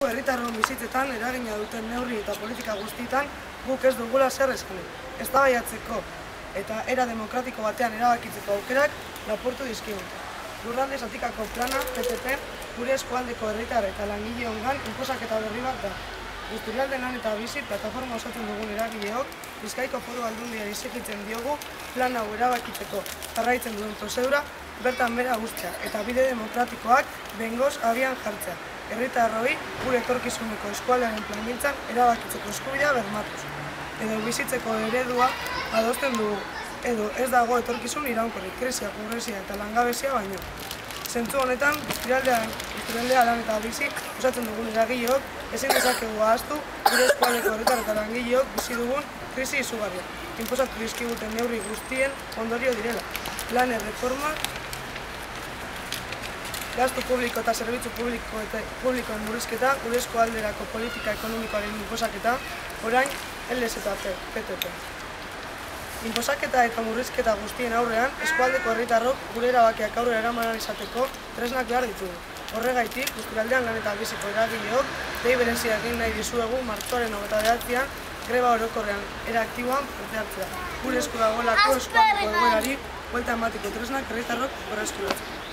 eskualdeko herritarron bizitzetan eragina duten neurri eta politika guztietan guk ez dugula zer esanik. Eztabaidatzeko eta era demokratiko batean erabakitzeko aukerak lapurtu dizkigute. Lurralde zatikako plana, PPP, gure eskualdeko herritar eta langileongan inposaketa berri bat da. Busturialde lan eta bizi plataforma osatzen dugun eragileok, Bizkaiko Foru Aldundiari exijitzen diogu plan hau erabakitzeko jarraitzen duen prozedura bertan bera uztea eta bide demokratikoak behingoz abian jartzea. Herritarroi gure etorkizuneko eskualdearen plangintzan erabakitzeko eskubidea bermatuz. Edo bizitzeko eredua adosten dugu, edo ez dago etorkizun iraunkorrik, krisia, pobrezia eta langabezia baino. Zentzu honetan, Busturialdea lan eta bizi osatzen dugun eragileok ezin dezakegu ahaztu gure eskualdeko herritar eta langileok bizi dugun krisi izugarria. Inposatu dizkiguten neurri guztien ondorio direla. Lan erreforma, gastu publiko eta zerbitzu publikoen murrizketa, gure eskualderako politika ekonomikoaren inposaketa, orain LS eta PTP. Inposaketa eta murrizketa guztien aurrean, eskualdeko herritarrok gure erabakiak aurrera eraman izateko tresnak behar ditugu. Horregaitik, Busturialdean lan eta biziko eragileok, dei berezia egin nahi dizuegu martxoaren 29an greba orokorrean era aktiboan parte hartzea. Gure esku dagoelako eskualdeko egoerari buelta emateko tresnak herritarrok berreskuratzeko.